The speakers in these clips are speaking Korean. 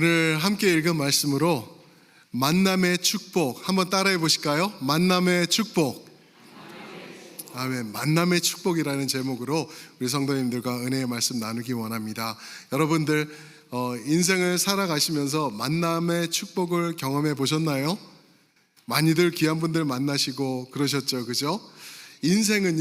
오늘 함께 읽은 말씀으로 만남의 축복 한번 따라해 보실까요? 만남의 축복. 아멘. 만남의 축복이라는 제목으로 우리 성도님들과 은혜의 말씀 나누기 원합니다. 여러분들 인생을 살아가시면서 만남의 축복을 경험해 보셨나요? 많이들 귀한 분들 만나시고 그러셨죠, 그죠? 인생은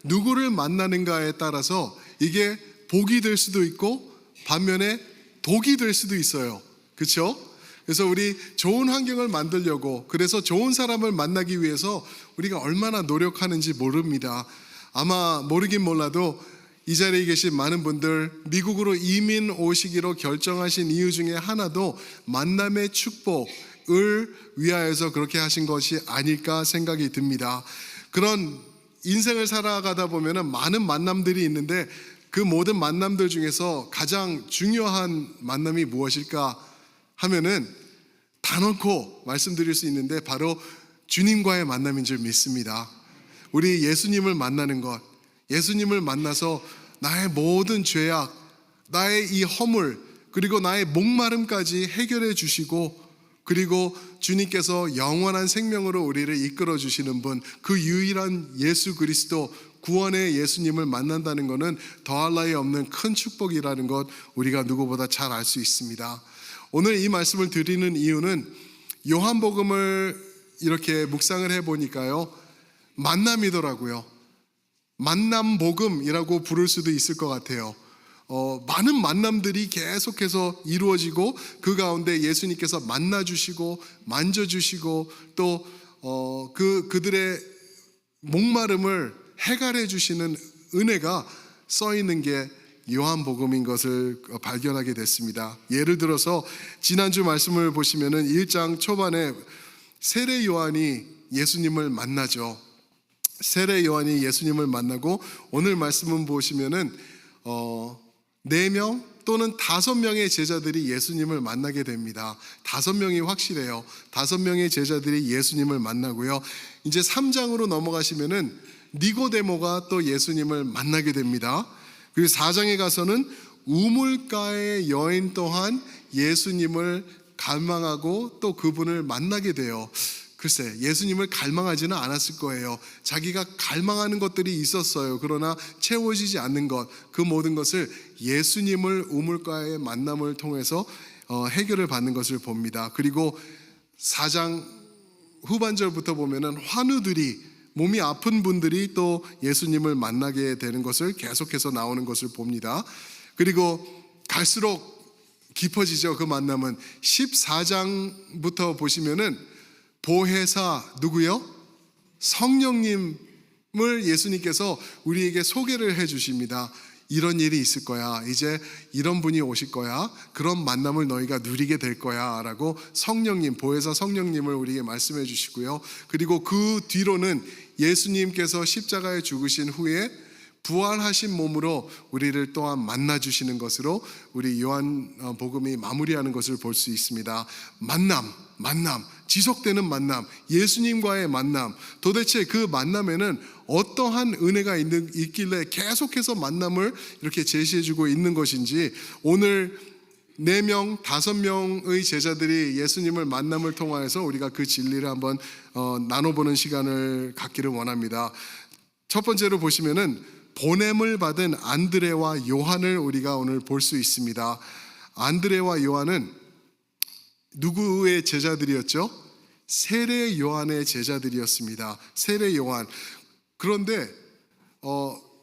누구를 만나는가에 따라서 이게 복이 될 수도 있고 반면에 독이 될 수도 있어요. 그렇죠? 그래서 우리 좋은 환경을 만들려고, 그래서 좋은 사람을 만나기 위해서 우리가 얼마나 노력하는지 모릅니다. 아마 모르긴 몰라도 이 자리에 계신 많은 분들 미국으로 이민 오시기로 결정하신 이유 중에 하나도 만남의 축복을 위하여서 그렇게 하신 것이 아닐까 생각이 듭니다. 그런 인생을 살아가다 보면은 많은 만남들이 있는데 그 모든 만남들 중에서 가장 중요한 만남이 무엇일까 하면은 단언코 말씀드릴 수 있는데 바로 주님과의 만남인 줄 믿습니다. 우리 예수님을 만나는 것, 예수님을 만나서 나의 모든 죄악, 나의 이 허물, 그리고 나의 목마름까지 해결해 주시고, 그리고 주님께서 영원한 생명으로 우리를 이끌어 주시는 분, 그 유일한 예수 그리스도, 구원의 예수님을 만난다는 것은 더할 나위 없는 큰 축복이라는 것 우리가 누구보다 잘 알 수 있습니다. 오늘 이 말씀을 드리는 이유는 요한복음을 이렇게 묵상을 해보니까요, 만남이더라고요. 만남복음이라고 부를 수도 있을 것 같아요. 많은 만남들이 계속해서 이루어지고 그 가운데 예수님께서 만나주시고 만져주시고 또 그들의 목마름을 해결해 주시는 은혜가 써 있는 게 요한복음인 것을 발견하게 됐습니다. 예를 들어서 지난주 말씀을 보시면은 1장 초반에 세례 요한이 예수님을 만나죠. 세례 요한이 예수님을 만나고 오늘 말씀은 보시면은 4명 또는 5명의 제자들이 예수님을 만나게 됩니다. 5명이 확실해요. 5명의 제자들이 예수님을 만나고요. 이제 3장으로 넘어가시면은 니고데모가 또 예수님을 만나게 됩니다. 그리고 4장에 가서는 우물가의 여인 또한 예수님을 갈망하고 또 그분을 만나게 돼요. 글쎄, 예수님을 갈망하지는 않았을 거예요. 자기가 갈망하는 것들이 있었어요. 그러나 채워지지 않는 것, 그 모든 것을 예수님을 우물가의 만남을 통해서 해결을 받는 것을 봅니다. 그리고 4장 후반절부터 보면은 환우들이, 몸이 아픈 분들이 또 예수님을 만나게 되는 것을 계속해서 나오는 것을 봅니다. 그리고 갈수록 깊어지죠. 그 만남은 14장부터 보시면은 보혜사 누구요? 성령님을 예수님께서 우리에게 소개를 해 주십니다. 이런 일이 있을 거야. 이제 이런 분이 오실 거야. 그런 만남을 너희가 누리게 될 거야 라고 성령님, 보혜사 성령님을 우리에게 말씀해 주시고요. 그리고 그 뒤로는 예수님께서 십자가에 죽으신 후에 부활하신 몸으로 우리를 또한 만나 주시는 것으로 우리 요한복음이 마무리하는 것을 볼 수 있습니다. 만남, 지속되는 만남, 예수님과의 만남. 도대체 그 만남에는 어떠한 은혜가 있길래 계속해서 만남을 이렇게 제시해주고 있는 것인지, 오늘 4명, 5명의 제자들이 예수님을 만남을 통하여서 우리가 그 진리를 한번 나눠보는 시간을 갖기를 원합니다. 첫 번째로 보시면은 보냄을 받은 안드레와 요한을 우리가 오늘 볼 수 있습니다. 안드레와 요한은 누구의 제자들이었죠? 세례 요한의 제자들이었습니다. 세례 요한. 그런데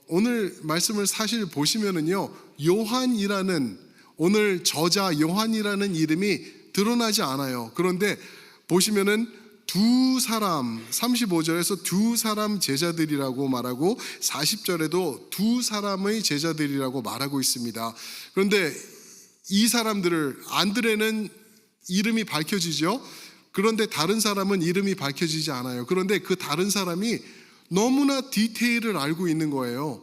오늘 말씀을 사실 보시면은요, 요한이라는, 오늘 저자 요한이라는 이름이 드러나지 않아요. 그런데 보시면은 두 사람, 35절에서 두 사람 제자들이라고 말하고 40절에도 두 사람의 제자들이라고 말하고 있습니다. 그런데 이 사람들을, 안드레는 이름이 밝혀지죠. 그런데 다른 사람은 이름이 밝혀지지 않아요. 그런데 그 다른 사람이 너무나 디테일을 알고 있는 거예요.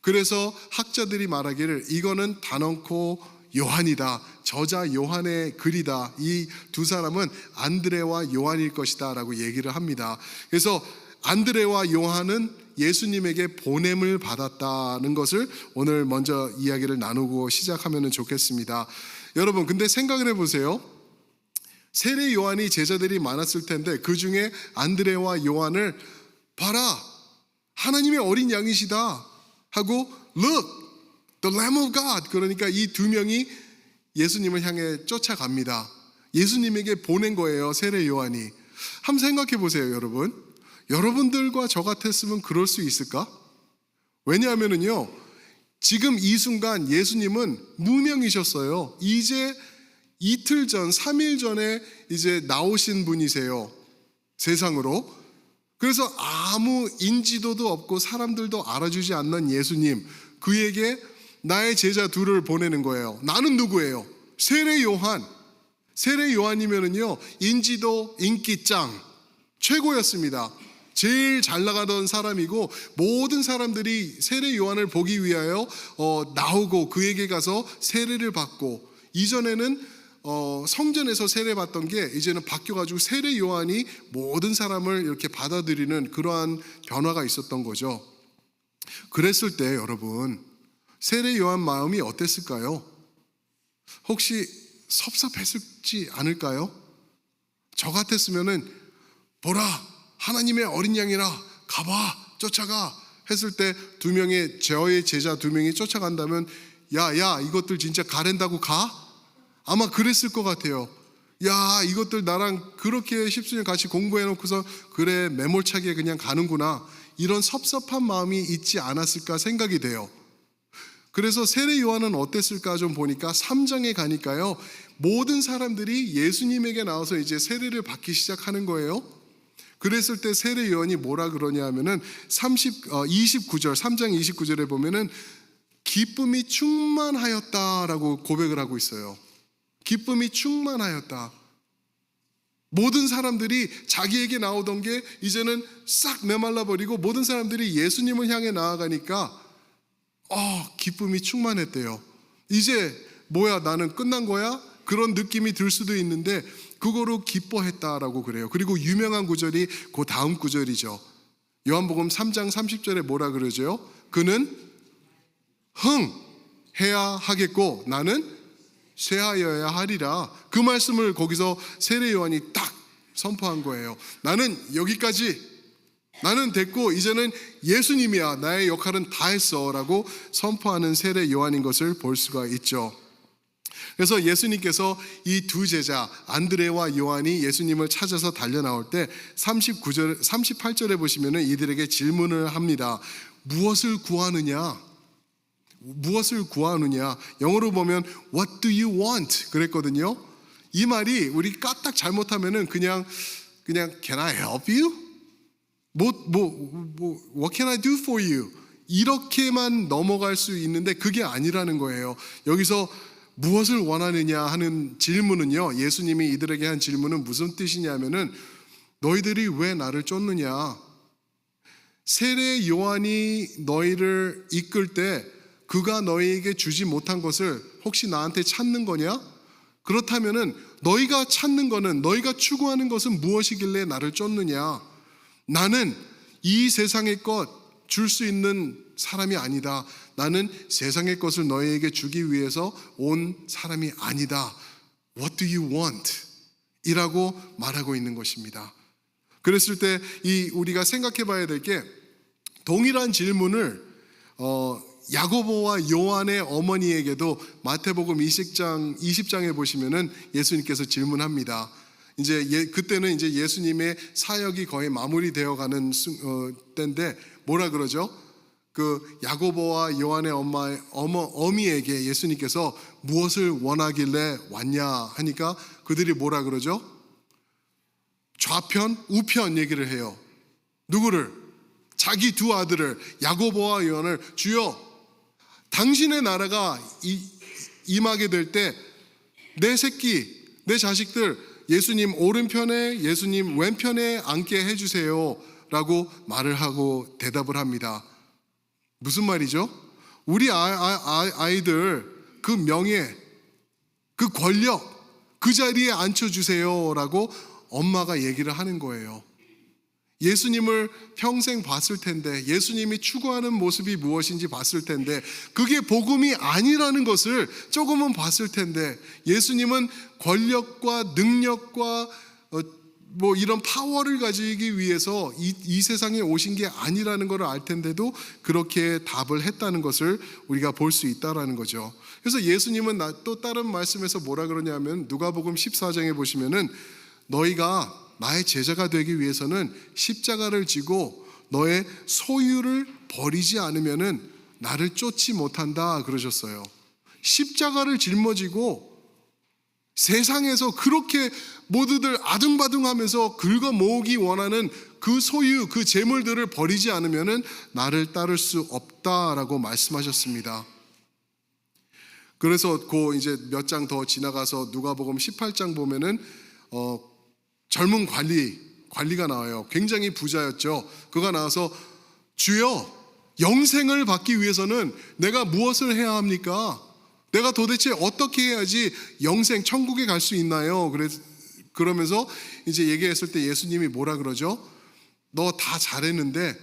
그래서 학자들이 말하기를 이거는 단언코 요한이다, 저자 요한의 글이다, 이 두 사람은 안드레와 요한일 것이다 라고 얘기를 합니다. 그래서 안드레와 요한은 예수님에게 보냄을 받았다는 것을 오늘 먼저 이야기를 나누고 시작하면 좋겠습니다. 여러분, 근데 생각을 해보세요. 세례 요한이 제자들이 많았을 텐데 그 중에 안드레와 요한을 봐라, 하나님의 어린 양이시다 하고 Look, the Lamb of God. 그러니까 이 두 명이 예수님을 향해 쫓아갑니다. 예수님에게 보낸 거예요, 세례 요한이. 한번 생각해 보세요, 여러분. 여러분들과 저 같았으면 그럴 수 있을까? 왜냐하면요, 지금 이 순간 예수님은 무명이셨어요. 이제 이틀 전, 3일 전에 이제 나오신 분이세요, 세상으로. 그래서 아무 인지도도 없고 사람들도 알아주지 않는 예수님, 그에게 나의 제자 둘을 보내는 거예요. 나는 누구예요? 세례 요한. 세례 요한이면은요, 인지도, 인기 짱, 최고였습니다. 제일 잘 나가던 사람이고 모든 사람들이 세례 요한을 보기 위하여 나오고 그에게 가서 세례를 받고, 이전에는 성전에서 세례 받던 게 이제는 바뀌어가지고 세례 요한이 모든 사람을 이렇게 받아들이는 그러한 변화가 있었던 거죠. 그랬을 때 여러분, 세례 요한 마음이 어땠을까요? 혹시 섭섭했을지 않을까요? 저 같았으면은 보라, 하나님의 어린 양이라, 가봐, 쫓아가 했을 때 두 명의 저의 제자 두 명이 쫓아간다면 야 이것들 진짜 가랜다고 가? 아마 그랬을 것 같아요. 야, 이것들 나랑 그렇게 10수년 같이 공부해놓고서 그래 매몰차게 그냥 가는구나, 이런 섭섭한 마음이 있지 않았을까 생각이 돼요. 그래서 세례 요한은 어땠을까 좀 보니까 3장에 가니까요, 모든 사람들이 예수님에게 나와서 이제 세례를 받기 시작하는 거예요. 그랬을 때 세례 요한이 뭐라 그러냐 하면은 29절, 3장 29절에 보면은 기쁨이 충만하였다라고 고백을 하고 있어요. 기쁨이 충만하였다. 모든 사람들이 자기에게 나오던 게 이제는 싹 메말라 버리고 모든 사람들이 예수님을 향해 나아가니까 기쁨이 충만했대요. 이제 뭐야, 나는 끝난 거야? 그런 느낌이 들 수도 있는데 그거로 기뻐했다라고 그래요. 그리고 유명한 구절이 그 다음 구절이죠. 요한복음 3장 30절에 뭐라 그러죠? 그는 흥해야 하겠고 나는 쇠하여야 하리라. 그 말씀을 거기서 세례 요한이 딱 선포한 거예요. 나는 여기까지, 나는 됐고 이제는 예수님이야, 나의 역할은 다 했어 라고 선포하는 세례 요한인 것을 볼 수가 있죠. 그래서 예수님께서 이 두 제자 안드레와 요한이 예수님을 찾아서 달려 나올 때 38절에 보시면은 이들에게 질문을 합니다. 무엇을 구하느냐? 무엇을 구하느냐? 영어로 보면 What do you want? 그랬거든요. 이 말이 우리 까딱 잘못하면은 그냥 Can I help you? What can I do for you? 이렇게만 넘어갈 수 있는데 그게 아니라는 거예요. 여기서 무엇을 원하느냐 하는 질문은요, 예수님이 이들에게 한 질문은 무슨 뜻이냐면은 너희들이 왜 나를 쫓느냐? 세례 요한이 너희를 이끌 때 그가 너희에게 주지 못한 것을 혹시 나한테 찾는 거냐? 그렇다면은 너희가 찾는 거는, 너희가 추구하는 것은 무엇이길래 나를 쫓느냐? 나는 이 세상의 것 줄 수 있는 사람이 아니다. 나는 세상의 것을 너희에게 주기 위해서 온 사람이 아니다. What do you want? 이라고 말하고 있는 것입니다. 그랬을 때 우리가 생각해 봐야 될 게, 동일한 질문을 야고보와 요한의 어머니에게도 마태복음 20장에 보시면은 예수님께서 질문합니다. 이제 그때는 이제 예수님의 사역이 거의 마무리되어 가는 때인데 뭐라 그러죠? 그 야고보와 요한의 어미에게 예수님께서 무엇을 원하길래 왔냐 하니까 그들이 뭐라 그러죠? 좌편, 우편 얘기를 해요. 누구를? 자기 두 아들을, 야고보와 요한을, 주여, 당신의 나라가 임하게 될 때 내 새끼, 내 자식들 예수님 오른편에, 예수님 왼편에 앉게 해주세요 라고 말을 하고 대답을 합니다. 무슨 말이죠? 우리 아이들 그 명예, 그 권력, 그 자리에 앉혀주세요 라고 엄마가 얘기를 하는 거예요. 예수님을 평생 봤을 텐데, 예수님이 추구하는 모습이 무엇인지 봤을 텐데, 그게 복음이 아니라는 것을 조금은 봤을 텐데, 예수님은 권력과 능력과 이런 파워를 가지기 위해서 이 세상에 오신 게 아니라는 것을 알 텐데도 그렇게 답을 했다는 것을 우리가 볼 수 있다라는 거죠. 그래서 예수님은 또 다른 말씀에서 뭐라 그러냐면, 누가복음 14장에 보시면은 너희가 나의 제자가 되기 위해서는 십자가를 지고 너의 소유를 버리지 않으면은 나를 쫓지 못한다 그러셨어요. 십자가를 짊어지고 세상에서 그렇게 모두들 아등바등하면서 긁어 모으기 원하는 그 소유, 그 재물들을 버리지 않으면은 나를 따를 수 없다라고 말씀하셨습니다. 그래서 이제 몇 장 더 지나가서 누가복음 18장 보면은 젊은 관리가 나와요. 굉장히 부자였죠. 그가 나와서 주여, 영생을 받기 위해서는 내가 무엇을 해야 합니까? 내가 도대체 어떻게 해야지 영생 천국에 갈 수 있나요? 그러면서 이제 얘기했을 때 예수님이 뭐라 그러죠? 너 다 잘했는데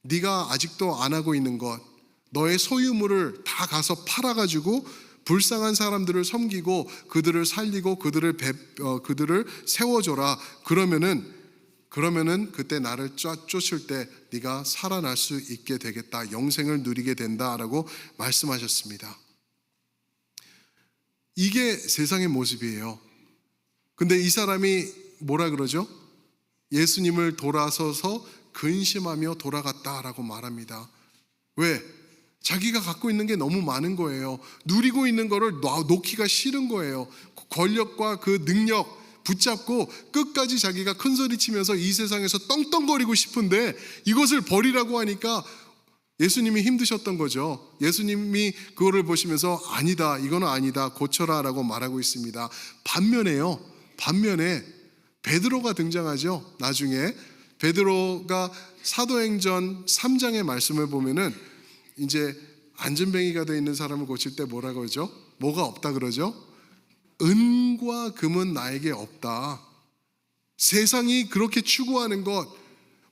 네가 아직도 안 하고 있는 것, 너의 소유물을 다 가서 팔아가지고 불쌍한 사람들을 섬기고 그들을 살리고 그들을 세워줘라. 그러면은 그때 나를 쫓을 때 네가 살아날 수 있게 되겠다. 영생을 누리게 된다라고 말씀하셨습니다. 이게 세상의 모습이에요. 근데 이 사람이 뭐라 그러죠? 예수님을 돌아서서 근심하며 돌아갔다라고 말합니다. 왜? 자기가 갖고 있는 게 너무 많은 거예요. 누리고 있는 거를 놓기가 싫은 거예요. 권력과 그 능력 붙잡고 끝까지 자기가 큰 소리 치면서 이 세상에서 떵떵거리고 싶은데 이것을 버리라고 하니까 예수님이 힘드셨던 거죠. 예수님이 그거를 보시면서 아니다, 이거는 아니다, 고쳐라 라고 말하고 있습니다. 반면에 베드로가 등장하죠. 나중에 베드로가 사도행전 3장의 말씀을 보면은 이제 안전뱅이가 되어 있는 사람을 고칠 때 뭐라 그러죠? 뭐가 없다 그러죠? 은과 금은 나에게 없다. 세상이 그렇게 추구하는 것,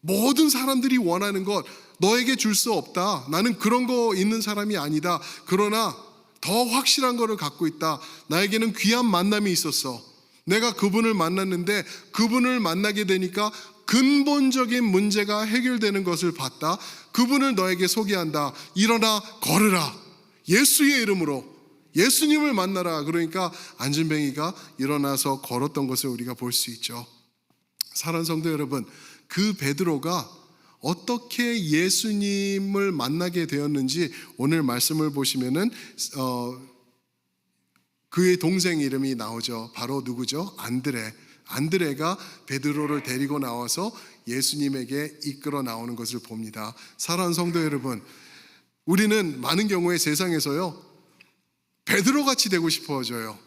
모든 사람들이 원하는 것 너에게 줄 수 없다. 나는 그런 거 있는 사람이 아니다. 그러나 더 확실한 거를 갖고 있다. 나에게는 귀한 만남이 있었어. 내가 그분을 만났는데 그분을 만나게 되니까 근본적인 문제가 해결되는 것을 봤다. 그분을 너에게 소개한다. 일어나 걸으라. 예수의 이름으로 예수님을 만나라. 그러니까 안진뱅이가 일어나서 걸었던 것을 우리가 볼 수 있죠. 사랑하는 성도 여러분, 그 베드로가 어떻게 예수님을 만나게 되었는지 오늘 말씀을 보시면은 그의 동생 이름이 나오죠. 바로 누구죠? 안드레가 베드로를 데리고 나와서 예수님에게 이끌어 나오는 것을 봅니다. 사랑하는 성도 여러분, 우리는 많은 경우에 세상에서요 베드로같이 되고 싶어져요.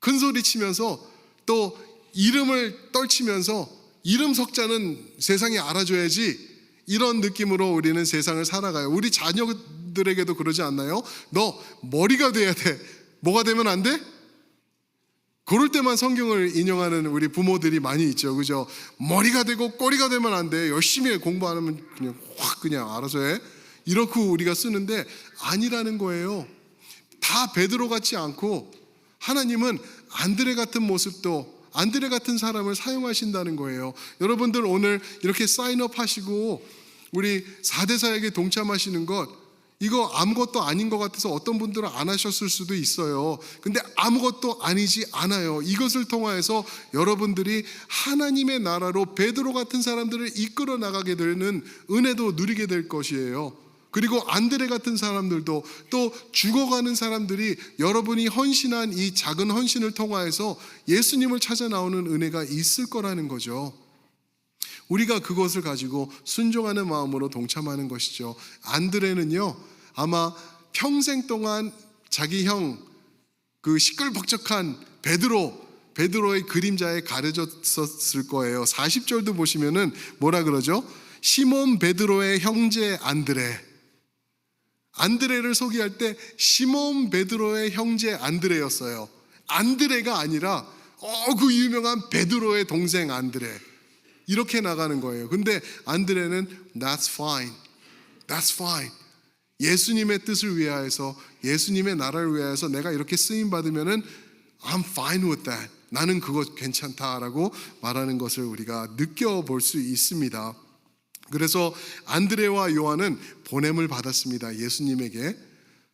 큰 소리 치면서 또 이름을 떨치면서 이름 석자는 세상이 알아줘야지, 이런 느낌으로 우리는 세상을 살아가요. 우리 자녀들에게도 그러지 않나요? 너 머리가 돼야 돼. 뭐가 되면 안 돼? 그럴 때만 성경을 인용하는 우리 부모들이 많이 있죠. 그죠? 머리가 되고 꼬리가 되면 안 돼. 열심히 공부 안 하면 그냥 알아서 해. 이렇게 우리가 쓰는데 아니라는 거예요. 다 베드로 같지 않고 하나님은 안드레 같은 모습도, 안드레 같은 사람을 사용하신다는 거예요. 여러분들 오늘 이렇게 사인업 하시고 우리 4대 사역에 동참하시는 것, 이거 아무것도 아닌 것 같아서 어떤 분들은 안 하셨을 수도 있어요. 근데 아무것도 아니지 않아요. 이것을 통하여서 여러분들이 하나님의 나라로 베드로 같은 사람들을 이끌어 나가게 되는 은혜도 누리게 될 것이에요. 그리고 안드레 같은 사람들도, 또 죽어가는 사람들이 여러분이 헌신한 이 작은 헌신을 통하여서 예수님을 찾아 나오는 은혜가 있을 거라는 거죠. 우리가 그것을 가지고 순종하는 마음으로 동참하는 것이죠. 안드레는요 아마 평생 동안 자기 형 그 시끌벅적한 베드로의 그림자에 가려졌을 거예요. 40절도 보시면은 뭐라 그러죠? 시몬 베드로의 형제 안드레를 소개할 때 시몬 베드로의 형제 안드레였어요. 안드레가 아니라 그 유명한 베드로의 동생 안드레. 이렇게 나가는 거예요. 근데 안드레는 That's fine. That's fine. 예수님의 뜻을 위하여서, 예수님의 나라를 위하여서 내가 이렇게 쓰임 받으면은 I'm fine with that. 나는 그거 괜찮다라고 말하는 것을 우리가 느껴볼 수 있습니다. 그래서 안드레와 요한은 보냄을 받았습니다. 예수님에게.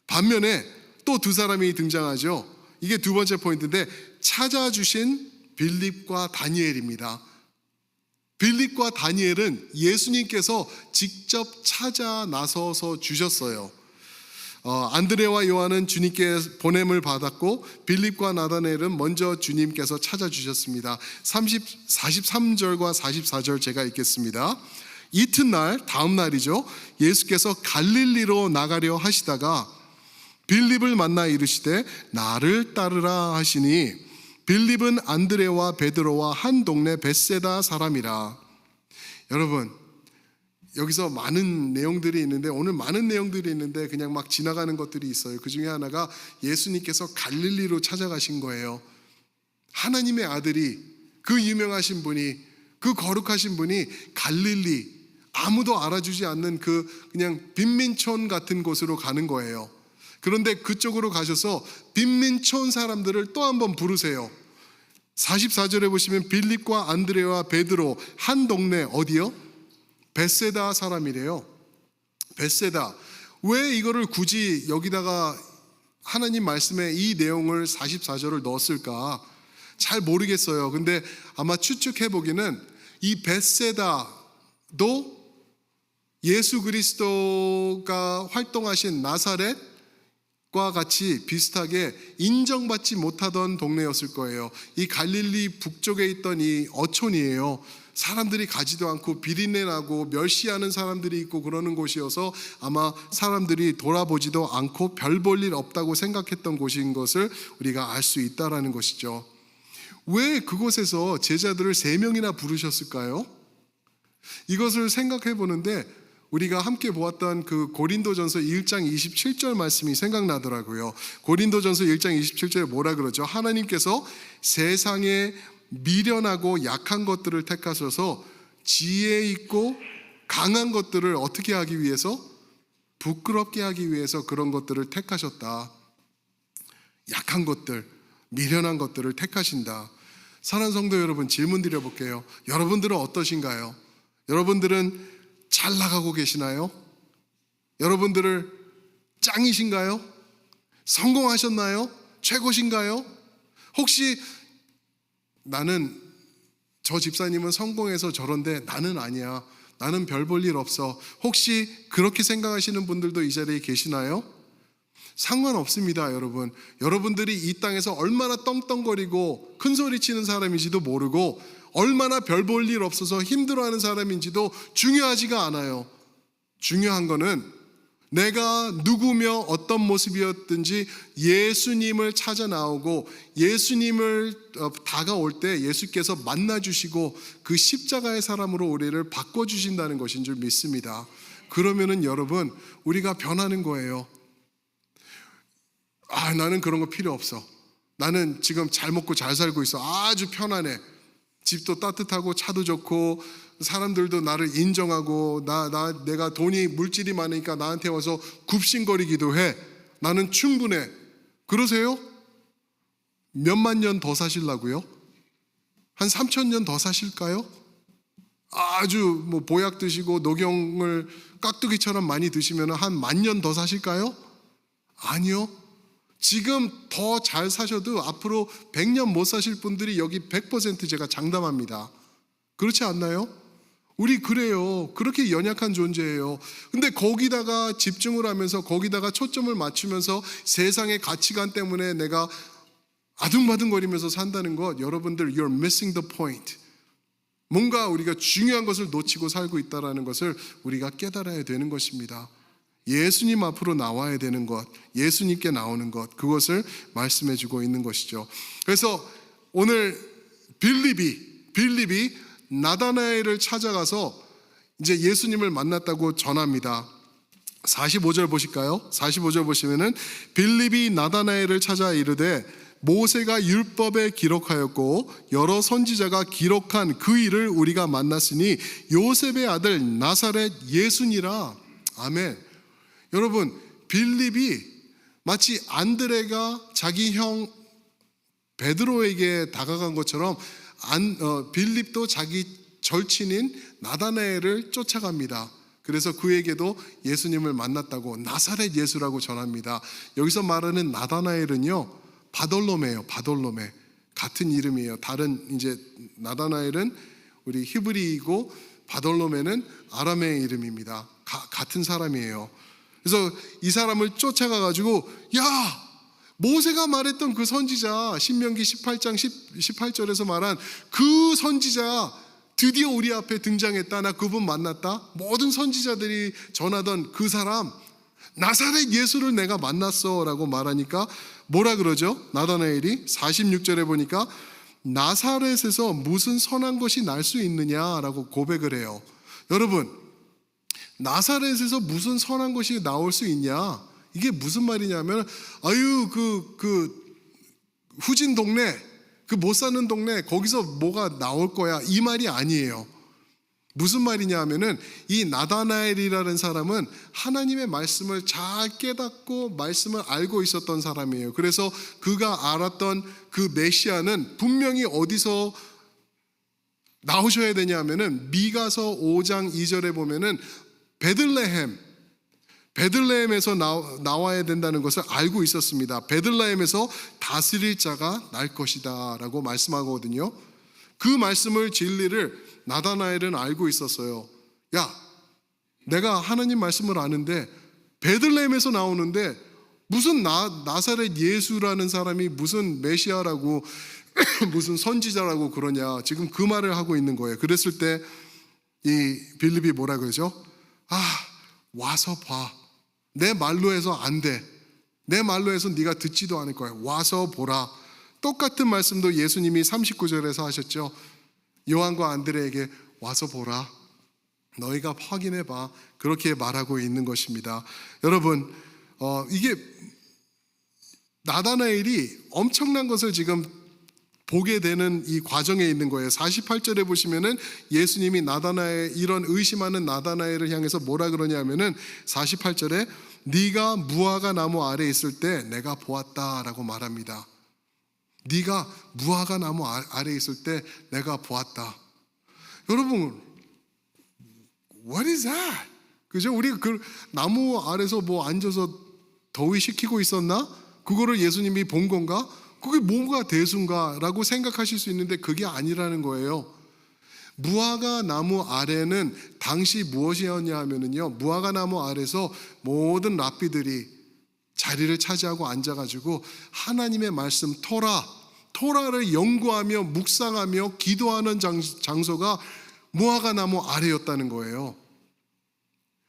반면에 또 두 사람이 등장하죠. 이게 두 번째 포인트인데, 찾아주신 빌립과 다니엘입니다. 빌립과 다니엘은 예수님께서 직접 찾아 나서서 주셨어요. 안드레와 요한은 주님께 보냄을 받았고, 빌립과 나다나엘은 먼저 주님께서 찾아주셨습니다. 43절과 44절 제가 읽겠습니다. 이튿날, 다음 날이죠. 예수께서 갈릴리로 나가려 하시다가 빌립을 만나 이르시되 나를 따르라 하시니, 빌립은 안드레와 베드로와 한 동네 벳세다 사람이라. 여러분, 여기서 많은 내용들이 있는데, 오늘 많은 내용들이 있는데 그냥 막 지나가는 것들이 있어요. 그 중에 하나가 예수님께서 갈릴리로 찾아가신 거예요. 하나님의 아들이, 그 유명하신 분이, 그 거룩하신 분이 갈릴리, 아무도 알아주지 않는 그냥 빈민촌 같은 곳으로 가는 거예요. 그런데 그쪽으로 가셔서 빈민촌 사람들을 또 한번 부르세요. 44절에 보시면 빌립과 안드레와 베드로 한 동네, 어디요? 벳세다 사람이래요. 벳세다. 왜 이거를 굳이 여기다가 하나님 말씀에 이 내용을 44절을 넣었을까? 잘 모르겠어요. 근데 아마 추측해 보기는 이 벳세다도 예수 그리스도가 활동하신 나사렛과 같이 비슷하게 인정받지 못하던 동네였을 거예요. 이 갈릴리 북쪽에 있던 이 어촌이에요. 사람들이 가지도 않고 비린내 나고 멸시하는 사람들이 있고 그러는 곳이어서 아마 사람들이 돌아보지도 않고 별 볼 일 없다고 생각했던 곳인 것을 우리가 알 수 있다라는 것이죠. 왜 그곳에서 제자들을 3명이나 부르셨을까요? 이것을 생각해 보는데 우리가 함께 보았던 그 고린도전서 1장 27절 말씀이 생각나더라고요. 고린도전서 1장 27절에 뭐라 그러죠? 하나님께서 세상에 미련하고 약한 것들을 택하셔서 지혜 있고 강한 것들을 어떻게 하기 위해서? 부끄럽게 하기 위해서 그런 것들을 택하셨다. 약한 것들, 미련한 것들을 택하신다. 사랑하는 성도 여러분, 질문 드려볼게요. 여러분들은 어떠신가요? 여러분들은 잘 나가고 계시나요? 여러분들을 짱이신가요? 성공하셨나요? 최고신가요? 혹시 나는, 저 집사님은 성공해서 저런데 나는 아니야, 나는 별 볼 일 없어, 혹시 그렇게 생각하시는 분들도 이 자리에 계시나요? 상관없습니다. 여러분, 여러분들이 이 땅에서 얼마나 떵떵거리고 큰 소리 치는 사람인지도 모르고 얼마나 별 볼 일 없어서 힘들어하는 사람인지도 중요하지가 않아요. 중요한 거는 내가 누구며 어떤 모습이었든지 예수님을 찾아 나오고 예수님을 다가올 때 예수께서 만나주시고 그 십자가의 사람으로 우리를 바꿔주신다는 것인 줄 믿습니다. 그러면은 여러분, 우리가 변하는 거예요. 나는 그런 거 필요 없어. 나는 지금 잘 먹고 잘 살고 있어. 아주 편안해. 집도 따뜻하고 차도 좋고 사람들도 나를 인정하고 내가 돈이 물질이 많으니까 나한테 와서 굽신거리기도 해. 나는 충분해. 그러세요? 몇만 년 더 사실라고요? 한 3,000년 더 사실까요? 아주 보약 드시고 녹용을 깍두기처럼 많이 드시면 한 10,000년 더 사실까요? 아니요. 지금 더 잘 사셔도 앞으로 100년 못 사실 분들이 여기 100% 제가 장담합니다. 그렇지 않나요? 우리 그래요. 그렇게 연약한 존재예요. 근데 거기다가 집중을 하면서 거기다가 초점을 맞추면서 세상의 가치관 때문에 내가 아둥바둥거리면서 산다는 것, 여러분들 you're missing the point. 뭔가 우리가 중요한 것을 놓치고 살고 있다는 것을 우리가 깨달아야 되는 것입니다. 예수님 앞으로 나와야 되는 것, 예수님께 나오는 것, 그것을 말씀해 주고 있는 것이죠. 그래서 오늘 빌립이 나다나엘을 찾아가서 이제 예수님을 만났다고 전합니다. 45절 보실까요? 45절 보시면은 빌립이 나다나엘을 찾아 이르되 모세가 율법에 기록하였고 여러 선지자가 기록한 그 일을 우리가 만났으니 요셉의 아들 나사렛 예수니라. 아멘. 여러분, 빌립이 마치 안드레가 자기 형 베드로에게 다가간 것처럼 빌립도 자기 절친인 나다나엘을 쫓아갑니다. 그래서 그에게도 예수님을 만났다고 나사렛 예수라고 전합니다. 여기서 말하는 나다나엘은요, 바돌로메예요. 바돌로메. 같은 이름이에요. 다른 이제 나다나엘은 우리 히브리이고 바돌로메는 아람의 이름입니다. 같은 사람이에요. 그래서 이 사람을 쫓아가 가지고 야, 모세가 말했던 그 선지자, 신명기 18장 18절에서 말한 그 선지자 드디어 우리 앞에 등장했다. 나 그분 만났다. 모든 선지자들이 전하던 그 사람 나사렛 예수를 내가 만났어 라고 말하니까 뭐라 그러죠? 나다나엘이 46절에 보니까 나사렛에서 무슨 선한 것이 날 수 있느냐라고 고백을 해요. 여러분, 나사렛에서 무슨 선한 것이 나올 수 있냐? 이게 무슨 말이냐면 그 후진 동네, 그 못 사는 동네, 거기서 뭐가 나올 거야, 이 말이 아니에요. 무슨 말이냐 하면은 이 나다나엘이라는 사람은 하나님의 말씀을 잘 깨닫고 말씀을 알고 있었던 사람이에요. 그래서 그가 알았던 그 메시아는 분명히 어디서 나오셔야 되냐 하면은 미가서 5장 2절에 보면은 베들레헴에서 나와야 된다는 것을 알고 있었습니다. 베들레헴에서 다스릴 자가 날 것이다 라고 말씀하거든요. 그 말씀을, 진리를 나다나엘은 알고 있었어요. 야, 내가 하나님 말씀을 아는데 베들레헴에서 나오는데 무슨 나사렛 예수라는 사람이 무슨 메시아라고 무슨 선지자라고 그러냐. 지금 그 말을 하고 있는 거예요. 그랬을 때 이 빌립이 뭐라 그러죠? 와서 봐. 내 말로 해서 안 돼. 내 말로 해서 네가 듣지도 않을 거야. 와서 보라. 똑같은 말씀도 예수님이 39절에서 하셨죠. 요한과 안드레에게 와서 보라. 너희가 확인해 봐. 그렇게 말하고 있는 것입니다. 여러분, 이게 나다나엘이 엄청난 것을 지금 보게 되는 이 과정에 있는 거예요. 48절에 보시면은 예수님이 나다나엘, 이런 의심하는 나다나엘을 향해서 뭐라 그러냐면은 48절에 네가 무화과 나무 아래 있을 때 내가 보았다라고 말합니다. 네가 무화과 나무 아래 있을 때 내가 보았다. 여러분, what is that? 그죠? 우리 그 나무 아래서 뭐 앉아서 더위 식히고 있었나? 그거를 예수님이 본 건가? 그게 뭐가 대수인가라고 생각하실 수 있는데 그게 아니라는 거예요. 무화과 나무 아래는 당시 무엇이었냐 하면은요, 무화과 나무 아래서 모든 랍비들이 자리를 차지하고 앉아가지고 하나님의 말씀 토라를 연구하며 묵상하며 기도하는 장소가 무화과 나무 아래였다는 거예요.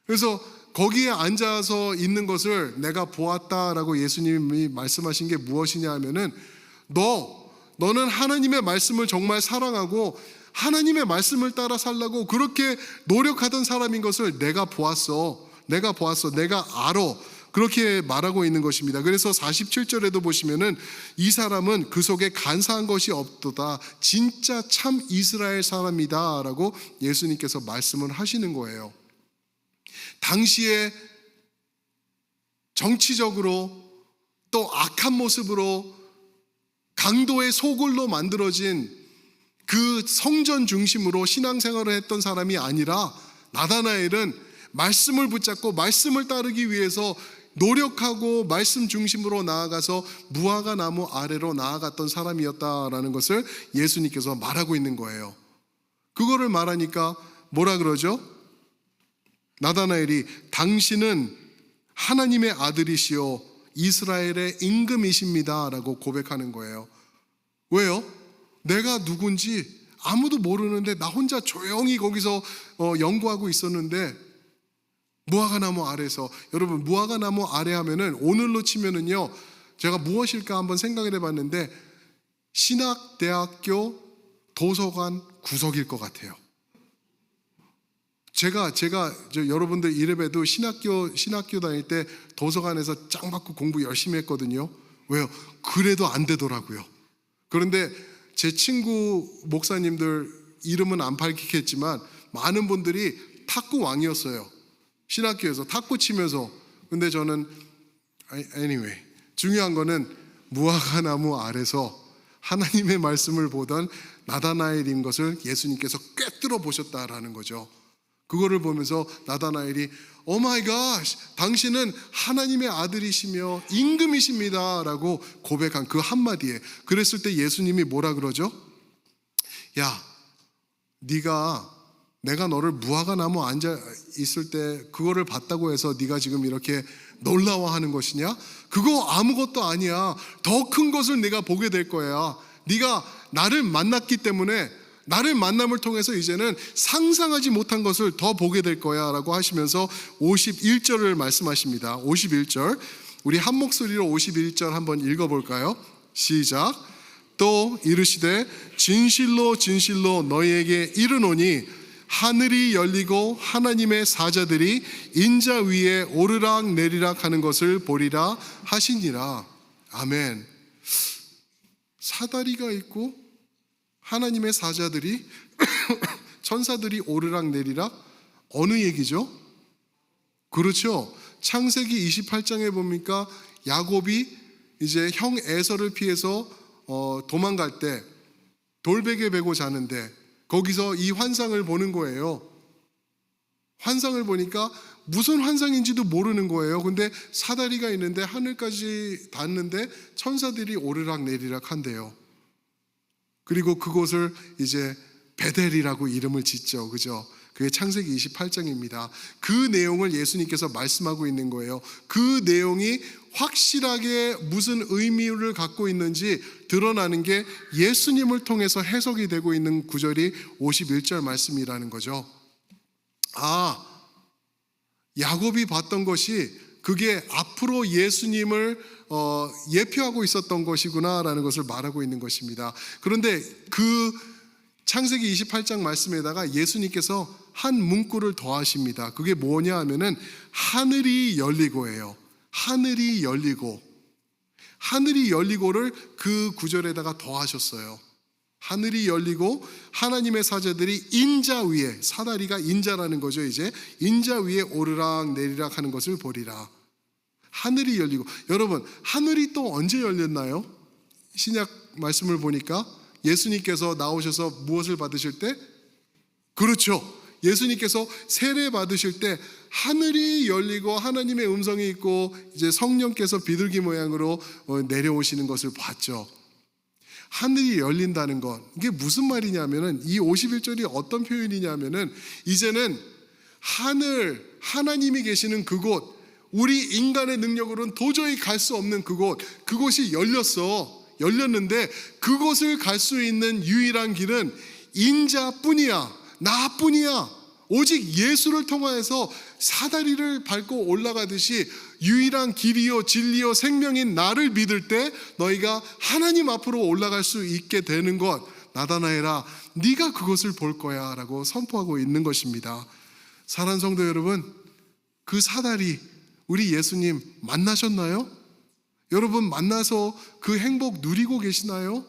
그래서 거기에 앉아서 있는 것을 내가 보았다라고 예수님이 말씀하신 게 무엇이냐 하면은 너는 하나님의 말씀을 정말 사랑하고 하나님의 말씀을 따라 살라고 그렇게 노력하던 사람인 것을 내가 보았어. 내가 알아. 그렇게 말하고 있는 것입니다. 그래서 47절에도 보시면은 이 사람은 그 속에 간사한 것이 없도다. 진짜 참 이스라엘 사람이다 라고 예수님께서 말씀을 하시는 거예요. 당시에 정치적으로 또 악한 모습으로 강도의 소굴로 만들어진 그 성전 중심으로 신앙생활을 했던 사람이 아니라 나다나엘은 말씀을 붙잡고 말씀을 따르기 위해서 노력하고 말씀 중심으로 나아가서 무화과 나무 아래로 나아갔던 사람이었다라는 것을 예수님께서 말하고 있는 거예요. 그거를 말하니까 뭐라 그러죠? 나다나엘이 당신은 하나님의 아들이시오 이스라엘의 임금이십니다 라고 고백하는 거예요. 왜요? 내가 누군지 아무도 모르는데 나 혼자 조용히 거기서 연구하고 있었는데 무화과 나무 아래서, 여러분 무화과 나무 아래 하면은 오늘로 치면은요, 제가 무엇일까 한번 생각을 해봤는데 신학대학교 도서관 구석일 것 같아요. 제가 여러분들 이래봬도 신학교 다닐 때 도서관에서 짱 받고 공부 열심히 했거든요. 왜요? 그래도 안 되더라고요. 그런데 제 친구 목사님들 이름은 안 밝히겠지만 많은 분들이 탁구 왕이었어요. 신학교에서 탁구 치면서. 근데 저는 anyway, 중요한 거는 무화과 나무 아래서 하나님의 말씀을 보던 나다나엘인 것을 예수님께서 꿰뚫어 보셨다라는 거죠. 그거를 보면서 나다나엘이 오 마이 갓, 당신은 하나님의 아들이시며 임금이십니다 라고 고백한 그 한마디에, 그랬을 때 예수님이 뭐라 그러죠? 야, 내가 너를 무화과 나무 앉아 있을 때 그거를 봤다고 해서 네가 지금 이렇게 놀라워하는 것이냐? 그거 아무것도 아니야. 더 큰 것을 내가 보게 될 거야. 네가 나를 만났기 때문에 나를 만남을 통해서 이제는 상상하지 못한 것을 더 보게 될 거야 라고 하시면서 51절을 말씀하십니다. 51절, 우리 한 목소리로 51절 한번 읽어볼까요? 시작. 또 이르시되 진실로 진실로 너희에게 이르노니 하늘이 열리고 하나님의 사자들이 인자 위에 오르락 내리락 하는 것을 보리라 하시니라. 아멘. 사다리가 있고 하나님의 사자들이 천사들이 오르락 내리락, 어느 얘기죠? 그렇죠. 창세기 28장에 보니까 야곱이 이제 형 에서를 피해서 도망갈 때 돌베개 베고 자는데 거기서 이 환상을 보는 거예요. 환상을 보니까 무슨 환상인지도 모르는 거예요. 근데 사다리가 있는데 하늘까지 닿는데 천사들이 오르락 내리락 한대요. 그리고 그곳을 이제 베델이라고 이름을 짓죠. 그죠? 그게 창세기 28장입니다. 그 내용을 예수님께서 말씀하고 있는 거예요. 그 내용이 확실하게 무슨 의미를 갖고 있는지 드러나는 게 예수님을 통해서 해석이 되고 있는 구절이 51절 말씀이라는 거죠. 아, 야곱이 봤던 것이 그게 앞으로 예수님을 예표하고 있었던 것이구나라는 것을 말하고 있는 것입니다. 그런데 그 창세기 28장 말씀에다가 예수님께서 한 문구를 더하십니다. 그게 뭐냐 하면은 하늘이 열리고예요. 하늘이 열리고, 하늘이 열리고를 그 구절에다가 더하셨어요. 하늘이 열리고 하나님의 사자들이 인자 위에, 사다리가 인자라는 거죠. 이제 인자 위에 오르락 내리락 하는 것을 보리라. 하늘이 열리고, 여러분 하늘이 또 언제 열렸나요? 신약 말씀을 보니까 예수님께서 나오셔서 무엇을 받으실 때? 그렇죠. 예수님께서 세례 받으실 때 하늘이 열리고 하나님의 음성이 있고 이제 성령께서 비둘기 모양으로 내려오시는 것을 봤죠. 하늘이 열린다는 것, 이게 무슨 말이냐면은 이 51절이 어떤 표현이냐면은 이제는 하늘, 하나님이 계시는 그곳, 우리 인간의 능력으로는 도저히 갈 수 없는 그곳이 열렸는데 그곳을 갈 수 있는 유일한 길은 인자뿐이야, 나뿐이야. 오직 예수를 통하여서 사다리를 밟고 올라가듯이 유일한 길이요 진리요 생명인 나를 믿을 때 너희가 하나님 앞으로 올라갈 수 있게 되는 것, 나다나엘아 네가 그것을 볼 거야 라고 선포하고 있는 것입니다. 사랑하는 성도 여러분, 그 사다리 우리 예수님 만나셨나요? 여러분 만나서 그 행복 누리고 계시나요?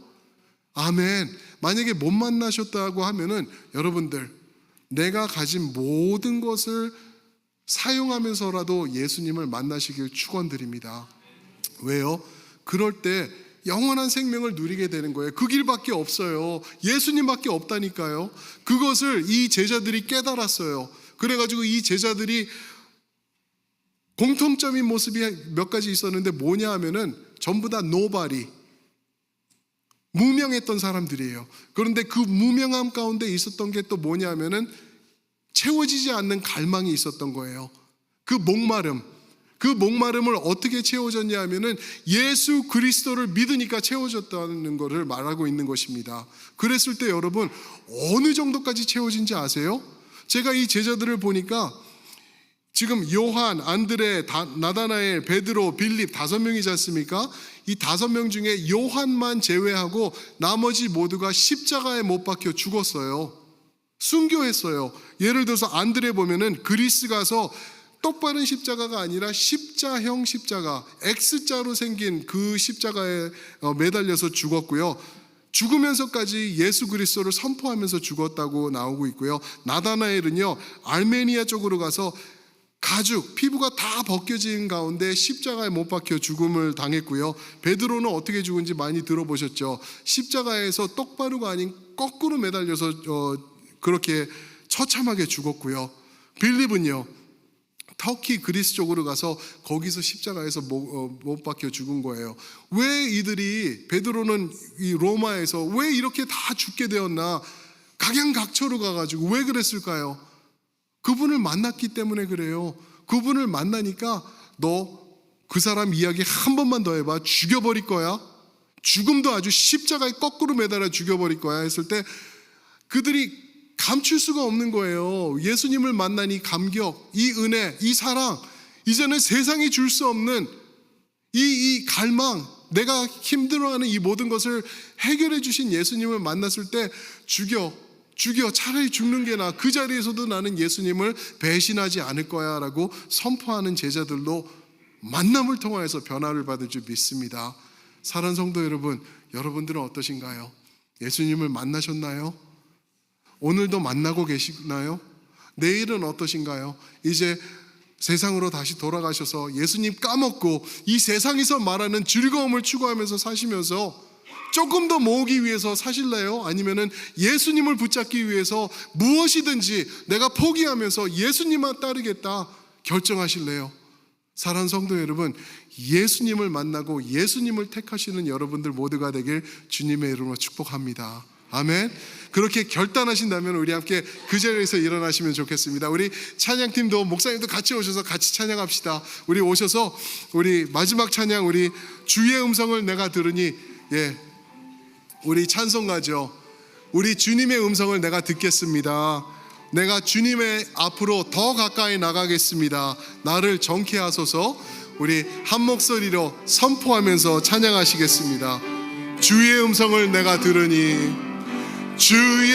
아멘. 만약에 못 만나셨다고 하면은 여러분들, 내가 가진 모든 것을 사용하면서라도 예수님을 만나시길 축원드립니다. 왜요? 그럴 때 영원한 생명을 누리게 되는 거예요. 그 길밖에 없어요. 예수님밖에 없다니까요. 그것을 이 제자들이 깨달았어요. 그래가지고 이 제자들이 공통점인 모습이 몇 가지 있었는데 뭐냐 하면은 전부 다 nobody, 무명했던 사람들이에요. 그런데 그 무명함 가운데 있었던 게 또 뭐냐 하면은 채워지지 않는 갈망이 있었던 거예요. 그 목마름을 어떻게 채워졌냐 하면은 예수 그리스도를 믿으니까 채워졌다는 것을 말하고 있는 것입니다. 그랬을 때 여러분 어느 정도까지 채워진지 아세요? 제가 이 제자들을 보니까 지금 요한, 안드레, 나다나엘, 베드로, 빌립 5명이지 않습니까? 이 5명 중에 요한만 제외하고 나머지 모두가 십자가에 못 박혀 죽었어요. 순교했어요. 예를 들어서 안드레 보면은 그리스 가서 똑바른 십자가가 아니라 십자형 십자가, X자로 생긴 그 십자가에 매달려서 죽었고요. 죽으면서까지 예수 그리스도를 선포하면서 죽었다고 나오고 있고요. 나다나엘은요, 아르메니아 쪽으로 가서 가죽, 피부가 다 벗겨진 가운데 십자가에 못 박혀 죽음을 당했고요. 베드로는 어떻게 죽은지 많이 들어보셨죠? 십자가에서 똑바로가 아닌 거꾸로 매달려서 그렇게 처참하게 죽었고요. 빌립은요, 터키 그리스 쪽으로 가서 거기서 십자가에서 못 박혀 죽은 거예요. 왜 이들이, 베드로는 이 로마에서 왜 이렇게 다 죽게 되었나? 각양각처로 가가지고 왜 그랬을까요? 그분을 만났기 때문에 그래요. 그분을 만나니까 너 그 사람 이야기 한 번만 더 해봐. 죽여버릴 거야. 죽음도 아주 십자가에 거꾸로 매달아 죽여버릴 거야 했을 때 그들이 감출 수가 없는 거예요. 예수님을 만나니 감격, 이 은혜, 이 사랑, 이제는 세상이 줄 수 없는 이 갈망, 내가 힘들어하는 이 모든 것을 해결해 주신 예수님을 만났을 때 죽여, 차라리 죽는 게 나아. 그 자리에서도 나는 예수님을 배신하지 않을 거야 라고 선포하는 제자들도 만남을 통하여서 변화를 받을 줄 믿습니다. 사랑하는 성도 여러분, 여러분들은 어떠신가요? 예수님을 만나셨나요? 오늘도 만나고 계시나요? 내일은 어떠신가요? 이제 세상으로 다시 돌아가셔서 예수님 까먹고 이 세상에서 말하는 즐거움을 추구하면서 사시면서 조금 더 모으기 위해서 사실래요? 아니면은 예수님을 붙잡기 위해서 무엇이든지 내가 포기하면서 예수님만 따르겠다 결정하실래요? 사랑하는 성도 여러분, 예수님을 만나고 예수님을 택하시는 여러분들 모두가 되길 주님의 이름으로 축복합니다. 아멘. 그렇게 결단하신다면 우리 함께 그 자리에서 일어나시면 좋겠습니다. 우리 찬양팀도 목사님도 같이 오셔서 같이 찬양합시다. 우리 오셔서 우리 마지막 찬양, 우리 주의 음성을 내가 들으니, 우리 찬송가죠. 우리 주님의 음성을 내가 듣겠습니다. 내가 주님의 앞으로 더 가까이 나가겠습니다. 나를 정케 하소서. 우리 한 목소리로 선포하면서 찬양하시겠습니다. 주의 음성을 내가 들으니, 주의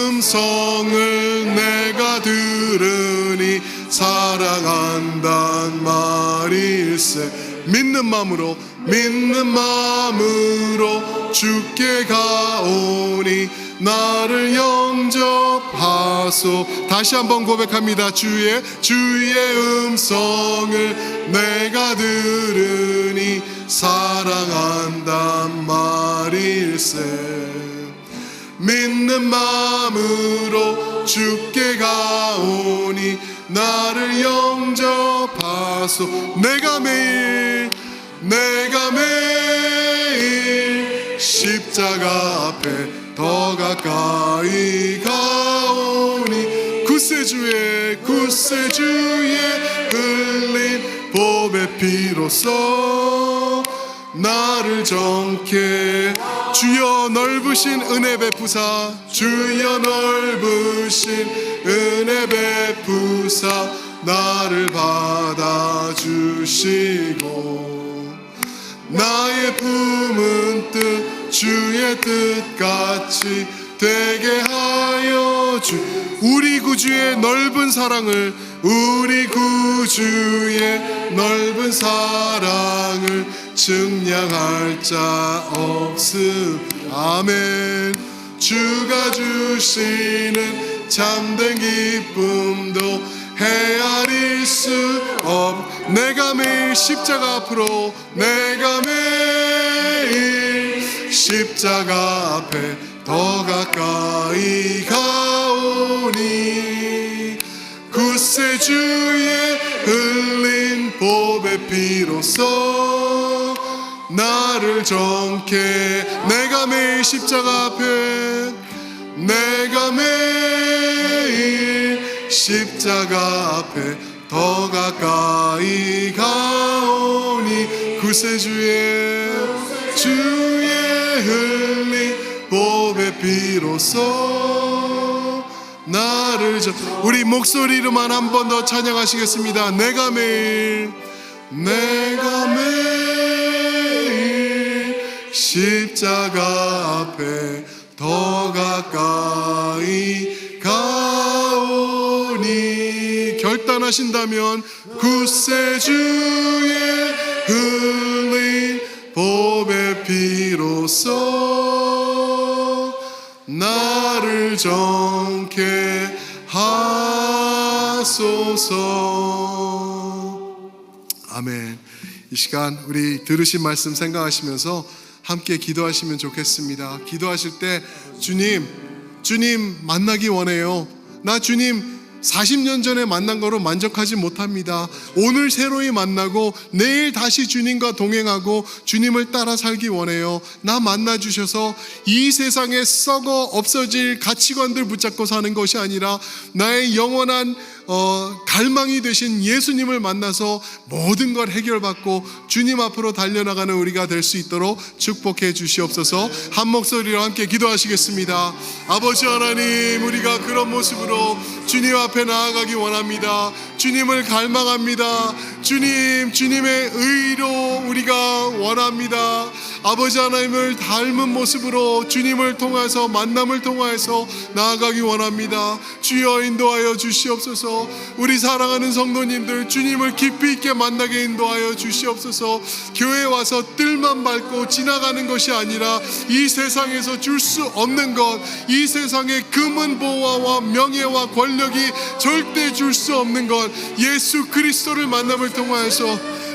음성을 내가 들으니 사랑한단 말일세. 믿는 마음으로 주께 가오니 나를 영접하소. 다시 한번 고백합니다. 주의 음성을 내가 들으니 사랑한단 말일세. 믿는 마음으로 주께 가오니 나를 영접하소. 내가 매일 십자가 앞에 더 가까이 가오니 구세주의 흘린 보배 피로써 나를 정케. 주여 넓으신 은혜 베푸사, 주여 넓으신 은혜 베푸사 나를 받아주시고 나의 품은 뜻 주의 뜻같이 되게 하여 주. 우리 구주의 넓은 사랑을, 우리 구주의 넓은 사랑을 증량할 자 없음. 아멘. 주가 주시는 참된 기쁨도 헤아릴 수 없. 내가 매일 십자가 앞으로, 내가 매일 십자가 앞에 더 가까이 가오니 구세주의 흘린 보배 피로써 나를 정케. 내가 매일 십자가 앞에, 내가 매일 십자가 앞에 더 가까이 가오니 구세주의 흘린 보배 피로써 나를 우리 목소리로만 한 번 더 찬양하시겠습니다. 내가 매일 십자가 앞에 더 가까이 가오니 결단하신다면 구세주의 흘린 보배 피로써 나를 정케 하소서. 아멘. 이 시간 우리 들으신 말씀 생각하시면서 함께 기도하시면 좋겠습니다. 기도하실 때 주님 만나기 원해요. 나 주님 40년 전에 만난 거로 만족하지 못합니다. 오늘 새로이 만나고 내일 다시 주님과 동행하고 주님을 따라 살기 원해요. 나 만나 주셔서 이 세상에 썩어 없어질 가치관들 붙잡고 사는 것이 아니라 나의 영원한 갈망이 되신 예수님을 만나서 모든 걸 해결받고 주님 앞으로 달려나가는 우리가 될 수 있도록 축복해 주시옵소서. 한 목소리로 함께 기도하시겠습니다. 아버지 하나님, 우리가 그런 모습으로 주님 앞에 나아가기 원합니다. 주님을 갈망합니다. 주님의 의로 우리가 원합니다. 아버지 하나님을 닮은 모습으로 주님을 통해서 만남을 통하여서 나아가기 원합니다. 주여 인도하여 주시옵소서. 우리 사랑하는 성도님들 주님을 깊이 있게 만나게 인도하여 주시옵소서. 교회에 와서 뜰만 밟고 지나가는 것이 아니라 이 세상에서 줄 수 없는 것, 이 세상의 금은 보화와 명예와 권력이 절대 줄 수 없는 것, 예수 그리스도를 만남을 통하여서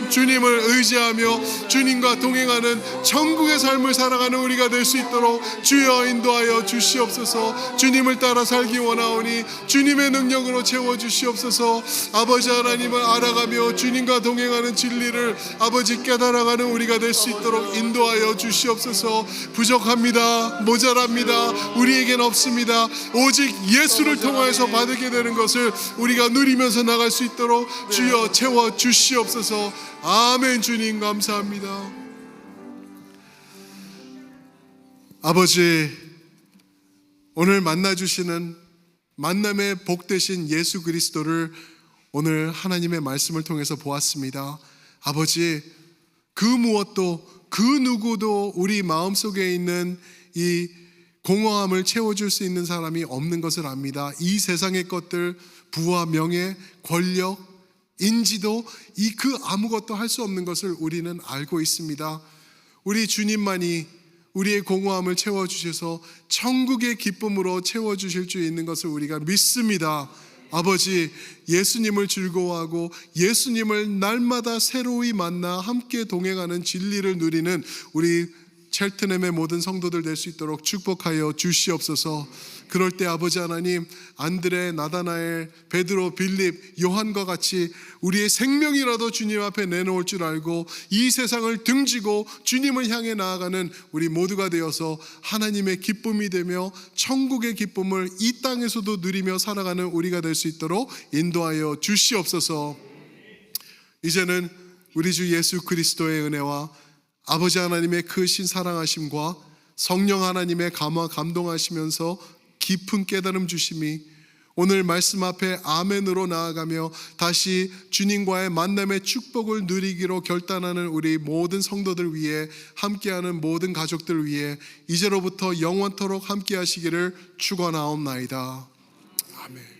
주님을 의지하며 주님과 동행하는 천국의 삶을 살아가는 우리가 될 수 있도록 주여 인도하여 주시옵소서. 주님을 따라 살기 원하오니 주님의 능력으로 채워주시옵소서. 아버지 하나님을 알아가며 주님과 동행하는 진리를 아버지 깨달아가는 우리가 될 수 있도록 인도하여 주시옵소서. 부족합니다. 모자랍니다. 우리에겐 없습니다. 오직 예수를 통하여서 받게 되는 것을 우리가 누리면서 나갈 수 있도록 주여 채워주시옵소서. 아멘. 주님 감사합니다. 아버지, 오늘 만나주시는 만남의 복되신 예수 그리스도를 오늘 하나님의 말씀을 통해서 보았습니다. 아버지, 그 무엇도 그 누구도 우리 마음속에 있는 이 공허함을 채워줄 수 있는 사람이 없는 것을 압니다. 이 세상의 것들, 부와 명예, 권력, 인지도, 그 아무것도 할 수 없는 것을 우리는 알고 있습니다. 우리 주님만이 우리의 공허함을 채워주셔서 천국의 기쁨으로 채워주실 수 있는 것을 우리가 믿습니다. 아버지, 예수님을 즐거워하고 예수님을 날마다 새로이 만나 함께 동행하는 진리를 누리는 우리 첼트넴의 모든 성도들 될 수 있도록 축복하여 주시옵소서. 그럴 때 아버지 하나님, 안드레, 나다나엘, 베드로, 빌립, 요한과 같이 우리의 생명이라도 주님 앞에 내놓을 줄 알고 이 세상을 등지고 주님을 향해 나아가는 우리 모두가 되어서 하나님의 기쁨이 되며 천국의 기쁨을 이 땅에서도 누리며 살아가는 우리가 될 수 있도록 인도하여 주시옵소서. 이제는 우리 주 예수 그리스도의 은혜와 아버지 하나님의 크신 사랑하심과 성령 하나님의 감화 감동하시면서 깊은 깨달음 주심이 오늘 말씀 앞에 아멘으로 나아가며 다시 주님과의 만남의 축복을 누리기로 결단하는 우리 모든 성도들 위해, 함께하는 모든 가족들 위해 이제로부터 영원토록 함께하시기를 축원하옵나이다. 아멘.